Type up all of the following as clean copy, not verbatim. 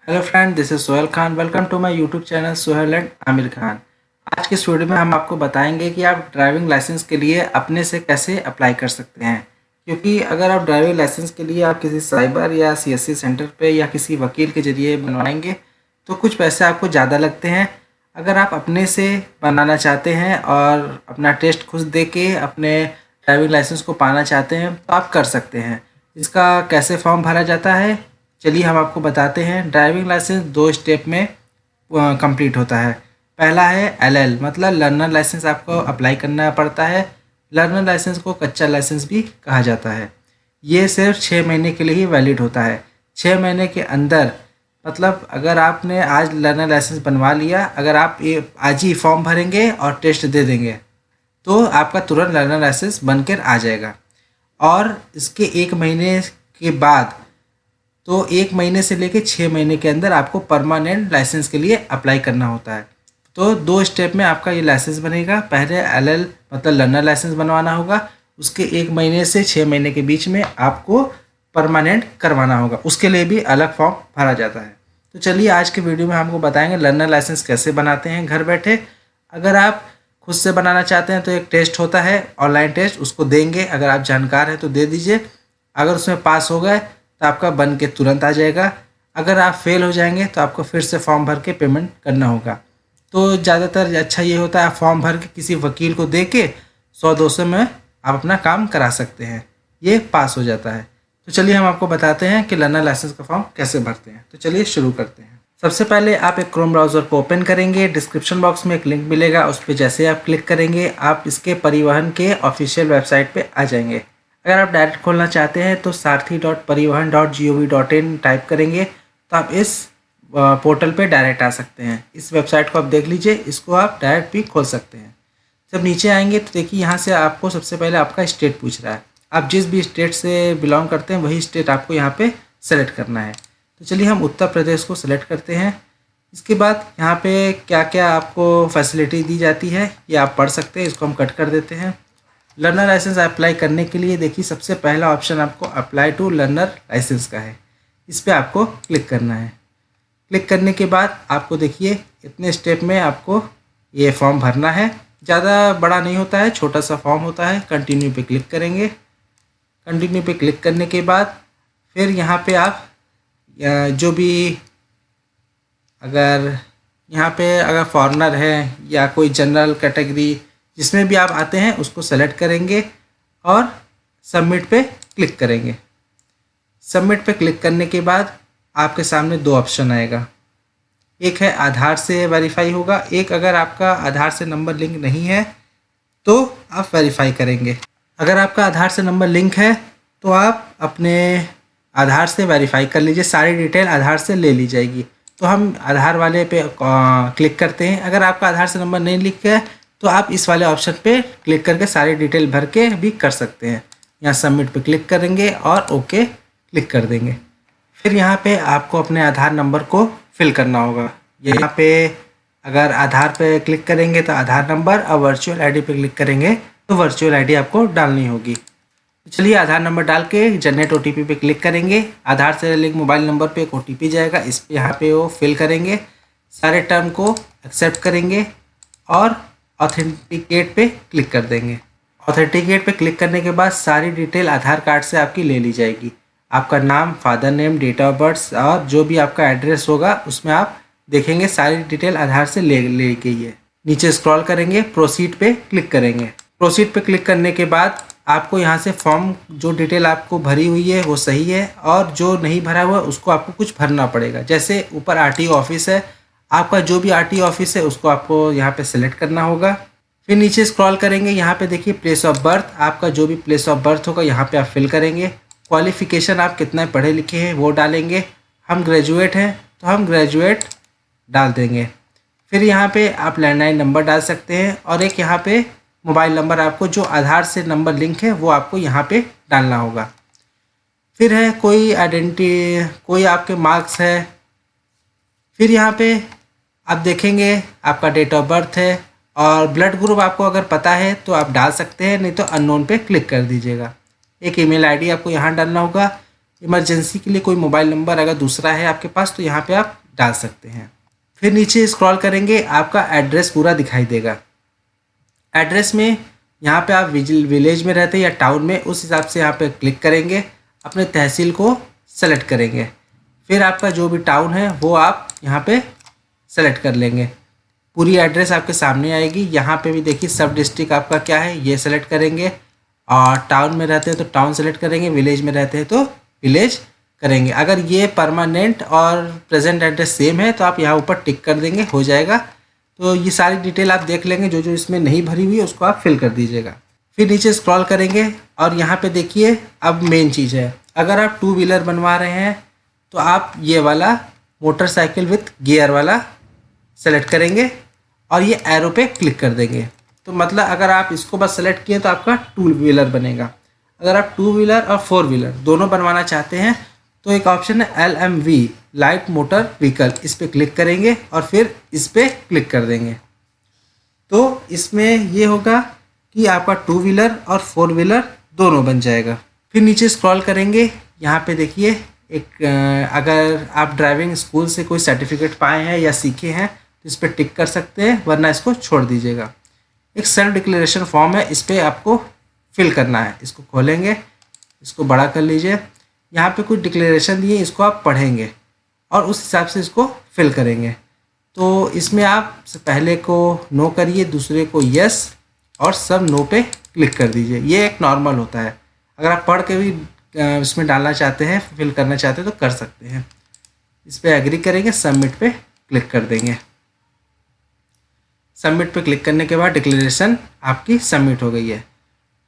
Hello friend, this is Sohail Khan. Welcome to my YouTube channel Sohail and Aamir Khan. आज के इस video में हम आपको बताएंगे कि आप ड्राइविंग लाइसेंस के लिए अपने से कैसे अप्लाई कर सकते हैं। क्योंकि अगर आप ड्राइविंग लाइसेंस के लिए आप किसी साइबर या सीएससी सेंटर पे या किसी वकील के ज़रिए बनवाएंगे तो कुछ पैसे आपको ज़्यादा लगते हैं। अगर आप अपने से बनाना चाहते हैं और अपना टेस्ट खुद दे के अपने ड्राइविंग लाइसेंस को पाना चाहते हैं तो आप कर सकते हैं। इसका कैसे फॉर्म भरा जाता है, चलिए हम आपको बताते हैं। ड्राइविंग लाइसेंस 2 स्टेप में कंप्लीट होता है। पहला है एलएल, मतलब लर्नर लाइसेंस आपको अप्लाई करना पड़ता है। लर्नर लाइसेंस को कच्चा लाइसेंस भी कहा जाता है। ये सिर्फ 6 महीने के लिए ही वैलिड होता है। 6 महीने के अंदर, मतलब अगर आपने आज लर्नर लाइसेंस बनवा लिया, अगर आप ये आज ही फॉर्म भरेंगे और टेस्ट दे देंगे तो आपका तुरंत लर्नर लाइसेंस बनकर आ जाएगा। और इसके 1 महीने के बाद, तो 1 महीने से लेकर 6 महीने के अंदर आपको परमानेंट लाइसेंस के लिए अप्लाई करना होता है। तो 2 स्टेप में आपका ये लाइसेंस बनेगा। पहले एलएल मतलब लर्नर लाइसेंस बनवाना होगा, उसके 1 महीने से 6 महीने के बीच में आपको परमानेंट करवाना होगा। उसके लिए भी अलग फॉर्म भरा जाता है। तो चलिए आज के वीडियो में हमको बताएंगे लर्नर लाइसेंस कैसे बनाते हैं घर बैठे। अगर आप खुद से बनाना चाहते हैं तो एक टेस्ट होता है, ऑनलाइन टेस्ट, उसको देंगे। अगर आप जानकार हैं तो दे दीजिए। अगर उसमें पास हो गए तो आपका बन के तुरंत आ जाएगा। अगर आप फेल हो जाएंगे तो आपको फिर से फॉर्म भर के पेमेंट करना होगा। तो ज़्यादातर अच्छा ये होता है, आप फॉर्म भर के किसी वकील को दे के 100-200 में आप अपना काम करा सकते हैं, ये पास हो जाता है। तो चलिए हम आपको बताते हैं कि लर्नर लाइसेंस का फॉर्म कैसे भरते हैं। तो चलिए शुरू करते हैं। सबसे पहले आप एक क्रोम ब्राउज़र को ओपन करेंगे। डिस्क्रिप्शन बॉक्स में एक लिंक मिलेगा, उस पर जैसे आप क्लिक करेंगे आप इसके परिवहन के ऑफिशियल वेबसाइट पे आ जाएंगे। अगर आप डायरेक्ट खोलना चाहते हैं तो सारथी.परिवहन.gov.in टाइप करेंगे तो आप इस पोर्टल पे डायरेक्ट आ सकते हैं। इस वेबसाइट को आप देख लीजिए, इसको आप डायरेक्ट भी खोल सकते हैं। जब नीचे आएंगे तो देखिए यहाँ से आपको सबसे पहले आपका स्टेट पूछ रहा है। आप जिस भी स्टेट से बिलोंग करते हैं वही स्टेट आपको यहाँ पे सेलेक्ट करना है। तो चलिए हम उत्तर प्रदेश को सेलेक्ट करते हैं। इसके बाद यहाँ पे क्या क्या आपको फैसिलिटी दी जाती है ये आप पढ़ सकते हैं, इसको हम कट कर देते हैं। लर्नर लाइसेंस अप्लाई करने के लिए देखिए सबसे पहला ऑप्शन आपको अप्लाई टू लर्नर लाइसेंस का है, इस पर आपको क्लिक करना है। क्लिक करने के बाद आपको देखिए इतने स्टेप में आपको ये फॉर्म भरना है। ज़्यादा बड़ा नहीं होता है, छोटा सा फॉर्म होता है। कंटिन्यू पे क्लिक करेंगे। कंटिन्यू पे क्लिक करने के बाद फिर यहाँ पे आप जो भी, अगर यहाँ पे अगर फॉरेनर है या कोई जनरल कैटेगरी जिसमें भी आप आते हैं उसको सेलेक्ट करेंगे और सबमिट पे क्लिक करेंगे। सबमिट पे क्लिक करने के बाद आपके सामने 2 ऑप्शन आएगा। एक है आधार से वेरीफाई होगा, एक अगर आपका आधार से नंबर लिंक नहीं है तो आप वेरीफाई करेंगे। अगर आपका आधार से नंबर लिंक है तो आप अपने आधार से वेरीफाई कर लीजिए, सारी डिटेल आधार से ले ली जाएगी। तो हम आधार वाले पे क्लिक करते हैं। अगर आपका आधार से नंबर नहीं लिख है तो आप इस वाले ऑप्शन पे क्लिक करके सारी डिटेल भर के भी कर सकते हैं। यहाँ सबमिट पे क्लिक करेंगे और ओके क्लिक कर देंगे। फिर यहाँ पे आपको अपने आधार नंबर को फिल करना होगा। यहाँ पे अगर आधार पे क्लिक करेंगे तो आधार नंबर, और वर्चुअल आईडी पे क्लिक करेंगे तो वर्चुअल आईडी आपको डालनी होगी। तो चलिए आधार नंबर डाल के जनरेट ओटीपी पे क्लिक करेंगे। आधार से लिंक मोबाइल नंबर पे एक ओटीपी जाएगा, इस पे यहाँ पे वो फिल करेंगे। सारे टर्म को एक्सेप्ट करेंगे और ऑथेंटिकेट पे क्लिक कर देंगे। ऑथेंटिकेट पे क्लिक करने के बाद सारी डिटेल आधार कार्ड से आपकी ले ली जाएगी। आपका नाम, father name, date of birth और जो भी आपका एड्रेस होगा उसमें आप देखेंगे सारी डिटेल आधार से ले गई है। नीचे स्क्रॉल करेंगे, प्रोसीड पे क्लिक करेंगे। प्रोसीड पे क्लिक करने के बाद आपको यहाँ से फॉर्म जो डिटेल आपको भरी हुई है वो सही है, और जो नहीं भरा हुआ उसको आपको कुछ भरना पड़ेगा। जैसे ऊपर आरटीओ ऑफिस है, आपका जो भी आरटीओ ऑफिस है उसको आपको यहाँ पे सेलेक्ट करना होगा। फिर नीचे स्क्रॉल करेंगे, यहाँ पे देखिए प्लेस ऑफ बर्थ, आपका जो भी प्लेस ऑफ बर्थ होगा यहाँ पे आप फिल करेंगे। क्वालिफिकेशन आप कितना पढ़े लिखे हैं वो डालेंगे। हम ग्रेजुएट हैं तो हम ग्रेजुएट डाल देंगे। फिर यहाँ पे आप लैंडलाइन नंबर डाल सकते हैं, और एक यहाँ पे मोबाइल नंबर आपको जो आधार से नंबर लिंक है वो आपको यहाँ पे डालना होगा। फिर है कोई आइडेंटिटी, कोई आपके मार्क्स है। फिर यहाँ पे आप देखेंगे आपका डेट ऑफ बर्थ है, और ब्लड ग्रुप आपको अगर पता है तो आप डाल सकते हैं, नहीं तो अननोन पे क्लिक कर दीजिएगा। एक ईमेल आईडी आपको यहाँ डालना होगा। इमरजेंसी के लिए कोई मोबाइल नंबर अगर दूसरा है आपके पास तो यहाँ पे आप डाल सकते हैं। फिर नीचे स्क्रॉल करेंगे, आपका एड्रेस पूरा दिखाई देगा। एड्रेस में यहाँ पे आप विलेज में रहते हैं या टाउन में, उस हिसाब से यहाँ पे क्लिक करेंगे, अपने तहसील को सेलेक्ट करेंगे। फिर आपका जो भी टाउन है वो आप यहाँ पे सेलेक्ट कर लेंगे। पूरी एड्रेस आपके सामने आएगी। यहाँ पे भी देखिए सब डिस्ट्रिक्ट आपका क्या है ये सेलेक्ट करेंगे, और टाउन में रहते हैं तो टाउन सेलेक्ट करेंगे, विलेज में रहते हैं तो विलेज करेंगे। अगर ये परमानेंट और प्रेजेंट एड्रेस सेम है तो आप यहाँ ऊपर टिक कर देंगे, हो जाएगा। तो ये सारी डिटेल आप देख लेंगे, जो जो इसमें नहीं भरी हुई है उसको आप फिल कर दीजिएगा। फिर नीचे स्क्रॉल करेंगे और यहाँ पे देखिए अब मेन चीज़ है, अगर आप 2 व्हीलर बनवा रहे हैं तो आप ये वाला मोटरसाइकिल विथ गियर वाला सेलेक्ट करेंगे और ये एरो पे क्लिक कर देंगे। तो मतलब अगर आप इसको बस सेलेक्ट किए तो आपका 2 व्हीलर बनेगा। अगर आप 2 व्हीलर और 4 व्हीलर दोनों बनवाना चाहते हैं तो एक ऑप्शन है LMV लाइट मोटर व्हीकल, इस पर क्लिक करेंगे और फिर इस पर क्लिक कर देंगे। तो इसमें ये होगा कि आपका 2 व्हीलर और 4 व्हीलर दोनों बन जाएगा। फिर नीचे स्क्रॉल करेंगे, यहाँ पे देखिए एक अगर आप ड्राइविंग स्कूल से कोई सर्टिफिकेट पाए हैं या सीखे हैं तो इस पर टिक कर सकते हैं, वरना इसको छोड़ दीजिएगा। एक सेल्फ डिक्लेरेशन फॉर्म है, इस पर आपको फिल करना है। इसको खोलेंगे, इसको बड़ा कर लीजिए। यहाँ पे कुछ डिक्लेरेशन दिए, इसको आप पढ़ेंगे और उस हिसाब से इसको फिल करेंगे। तो इसमें आप पहले को नो करिए, दूसरे को यस और सब नो पे क्लिक कर दीजिए। ये एक नॉर्मल होता है, अगर आप पढ़ के भी इसमें डालना चाहते हैं, फिल करना चाहते हैं तो कर सकते हैं। इस पर एग्री करेंगे, सबमिट पे क्लिक कर देंगे। सबमिट पे क्लिक करने के बाद डिक्लेरेशन आपकी सबमिट हो गई है।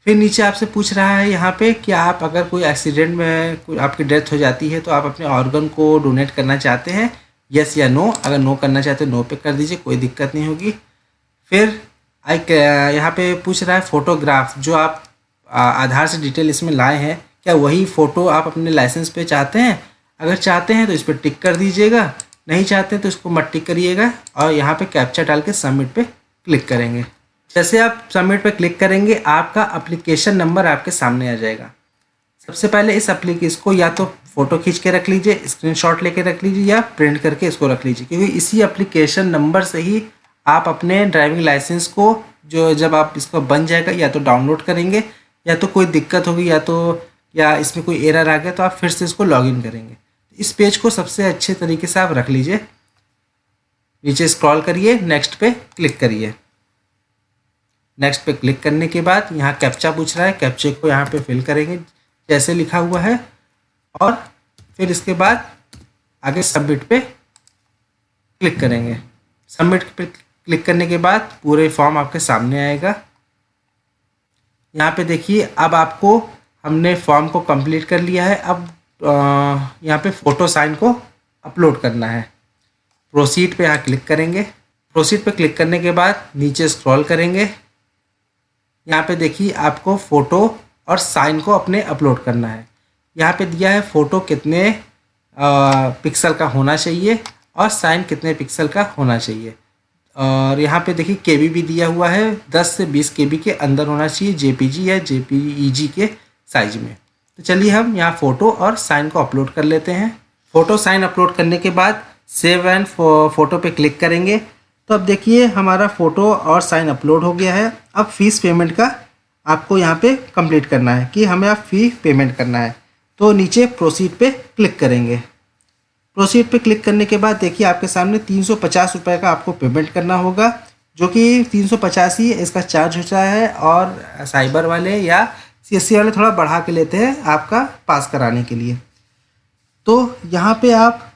फिर नीचे आपसे पूछ रहा है यहाँ पे कि आप अगर कोई एक्सीडेंट में कोई आपकी डेथ हो जाती है तो आप अपने ऑर्गन को डोनेट करना चाहते हैं, यस या नो। अगर नो करना चाहते हैं नो पे कर दीजिए, कोई दिक्कत नहीं होगी। फिर यहाँ पे पूछ रहा है फ़ोटोग्राफ, जो आप आधार से डिटेल इसमें लाए हैं, क्या वही फ़ोटो आप अपने लाइसेंस पे चाहते हैं? अगर चाहते हैं तो इस पर टिक कर दीजिएगा, नहीं चाहते हैं तो इसको मत टिक करिएगा और यहाँ पे कैप्चा डाल के सबमिट पे क्लिक करेंगे। जैसे आप सबमिट पे क्लिक करेंगे आपका एप्लीकेशन नंबर आपके सामने आ जाएगा। सबसे पहले इसको या तो फ़ोटो खींच के रख लीजिए, स्क्रीनशॉट लेके रख लीजिए या प्रिंट करके इसको रख लीजिए, क्योंकि इसी एप्लीकेशन नंबर से ही आप अपने ड्राइविंग लाइसेंस को जो जब आप इसको बन जाएगा या तो डाउनलोड करेंगे, या तो कोई दिक्कत होगी या इसमें कोई एरर आ गया तो आप फिर से इसको लॉगिन करेंगे। इस पेज को सबसे अच्छे तरीके से आप रख लीजिए। नीचे स्क्रॉल करिए, नेक्स्ट पे क्लिक करिए। नेक्स्ट पे क्लिक करने के बाद यहाँ कैप्चा पूछ रहा है, कैप्चे को यहाँ पे फिल करेंगे जैसे लिखा हुआ है, और फिर इसके बाद आगे सबमिट पे क्लिक करेंगे। सबमिट पे क्लिक करने के बाद पूरे फॉर्म आपके सामने आएगा। यहाँ पे देखिए अब आपको हमने फॉर्म को कंप्लीट कर लिया है। अब यहाँ पे फ़ोटो साइन को अपलोड करना है। प्रोसीड पे यहाँ क्लिक करेंगे। प्रोसीड पे क्लिक करने के बाद नीचे स्क्रॉल करेंगे। यहाँ पे देखिए आपको फ़ोटो और साइन को अपने अपलोड करना है। यहाँ पे दिया है फ़ोटो कितने पिक्सल का होना चाहिए और साइन कितने पिक्सल का होना चाहिए, और यहाँ पे देखिए केबी भी दिया हुआ है, 10 से 20 केबी के अंदर होना चाहिए, जेपीजी या जेपीईजी के साइज में। तो चलिए हम यहाँ फ़ोटो और साइन को अपलोड कर लेते हैं। फ़ोटो साइन अपलोड करने के बाद सेव एंड फ़ोटो पे क्लिक करेंगे। तो अब देखिए हमारा फ़ोटो और साइन अपलोड हो गया है। अब फीस पेमेंट का आपको यहाँ पे कंप्लीट करना है कि हमें आप फ़ी पेमेंट करना है। तो नीचे प्रोसीड पे क्लिक करेंगे। प्रोसीड पे क्लिक करने के बाद देखिए आपके सामने 350 रुपये का आपको पेमेंट करना होगा, जो कि 350 ही इसका चार्ज होता है, और साइबर वाले या CSC वाले थोड़ा बढ़ा के लेते हैं आपका पास कराने के लिए। तो यहाँ पे आप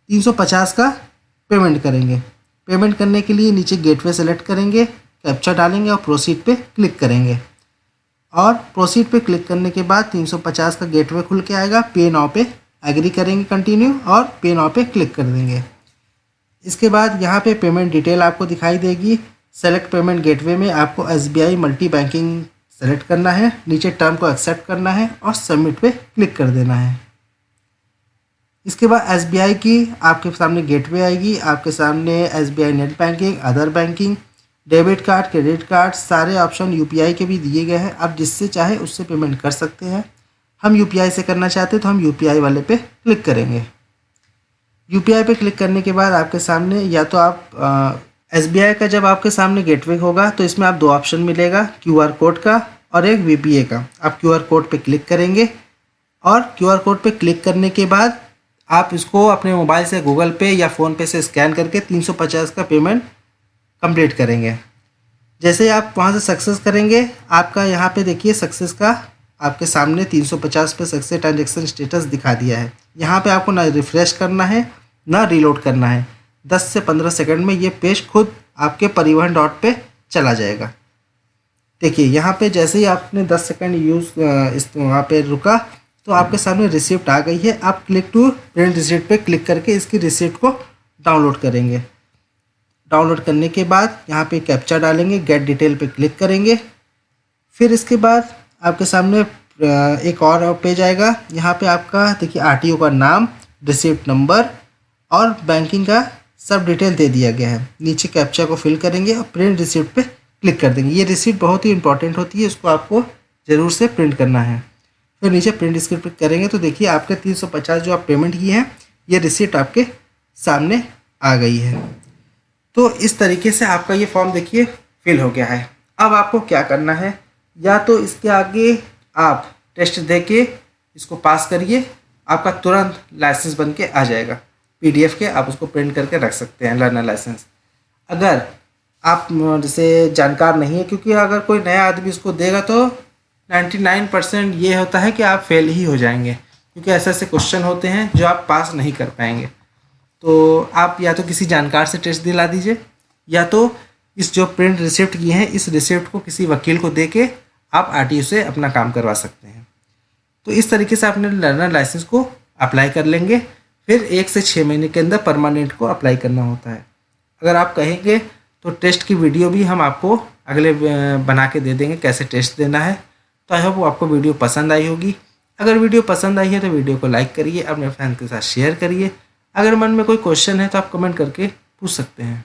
350 का पेमेंट करेंगे। पेमेंट करने के लिए नीचे गेटवे सेलेक्ट करेंगे, कैप्चा डालेंगे और प्रोसीड पे क्लिक करेंगे। और प्रोसीड पे क्लिक करने के बाद 350 का गेटवे खुल के आएगा। पे नाउ पे एग्री करेंगे कंटिन्यू और पे नाउ पे क्लिक कर देंगे। इसके बाद यहाँ पे पेमेंट डिटेल आपको दिखाई देगी। सेलेक्ट पेमेंट गेटवे में आपको SBI मल्टी बैंकिंग सेलेक्ट करना है, नीचे टर्म को एक्सेप्ट करना है और सबमिट पे क्लिक कर देना है। इसके बाद SBI की आपके सामने गेटवे आएगी। आपके सामने SBI net banking, other banking, debit card, credit card, सारे ऑप्शन UPI के भी दिए गए हैं। आप जिससे चाहे उससे पेमेंट कर सकते हैं। हम यूपीआई से करना चाहते हैं तो हम यूपीआई वाले पे क्लिक करेंगे। यूपीआई पे क्लिक करने के बाद आपके सामने या तो आप एसबीआई का जब आपके सामने गेटवे होगा तो इसमें आप दो ऑप्शन मिलेगा, क्यूआर कोड का और एक वीपीए का। आप क्यूआर कोड पे क्लिक करेंगे और क्यूआर कोड पे क्लिक करने के बाद आप इसको अपने मोबाइल से गूगल पे या फ़ोनपे से स्कैन करके 350 का पेमेंट कंप्लीट करेंगे। जैसे ही आप वहाँ से सक्सेस करेंगे, आपका यहाँ पे देखिए सक्सेस का आपके सामने 350 पे सक्सेस ट्रांजेक्शन स्टेटस दिखा दिया है। यहाँ पे आपको ना रिफ़्रेश करना है ना रीलोड करना है। 10 से 15 सेकंड में ये पेज खुद आपके परिवहन डॉट पे चला जाएगा। देखिए यहाँ पे जैसे ही आपने 10 सेकंड इस वहाँ पे रुका तो आपके सामने रिसिप्ट आ गई है। आप क्लिक टू प्रिंट रिसिप्ट पे क्लिक करके इसकी रिसिप्ट को डाउनलोड करेंगे। डाउनलोड करने के बाद यहाँ पे कैप्चा डालेंगे, गेट डिटेल पे क्लिक करेंगे। फिर इसके बाद आपके सामने एक और पेज आएगा। यहाँ पे आपका देखिए आरटीओ का नाम, रिसिप्ट नंबर और बैंकिंग का सब डिटेल दे दिया गया है। नीचे कैप्चा को फिल करेंगे और प्रिंट रिसिप्ट पे क्लिक कर देंगे। ये रिसिप्ट बहुत ही इंपॉर्टेंट होती है, इसको आपको ज़रूर से प्रिंट करना है। फिर नीचे प्रिंट रिसिप्ट पे करेंगे तो देखिए आपके 350 जो आप पेमेंट किए हैं ये रिसिप्ट आपके सामने आ गई है। तो इस तरीके से आपका ये फॉर्म देखिए फिल हो गया है। अब आपको क्या करना है, या तो इसके आगे आप टेस्ट दे के इसको पास करिए, आपका तुरंत लाइसेंस बन के आ जाएगा। पीडीएफ के आप उसको प्रिंट करके रख सकते हैं लर्नर लाइसेंस। अगर आप जैसे जानकार नहीं है, क्योंकि अगर कोई नया आदमी इसको देगा तो 99% ये होता है कि आप फेल ही हो जाएंगे, क्योंकि ऐसे ऐसे क्वेश्चन होते हैं जो आप पास नहीं कर पाएंगे। तो आप या तो किसी जानकार से टेस्ट दिला दीजिए, या तो इस जो प्रिंट रिसिप्ट की है इस रिसिप्ट को किसी वकील को दे के आप आरटीओ से अपना काम करवा सकते हैं। तो इस तरीके से अपने लर्नर लाइसेंस को अप्लाई कर लेंगे। फिर 1 से 6 महीने के अंदर परमानेंट को अप्लाई करना होता है। अगर आप कहेंगे तो टेस्ट की वीडियो भी हम आपको अगले बना के दे देंगे कैसे टेस्ट देना है। तो आई होप आपको वीडियो पसंद आई होगी। अगर वीडियो पसंद आई है तो वीडियो को लाइक करिए, अपने फ्रेंड के साथ शेयर करिए। अगर मन में कोई क्वेश्चन है तो आप कमेंट करके पूछ सकते हैं।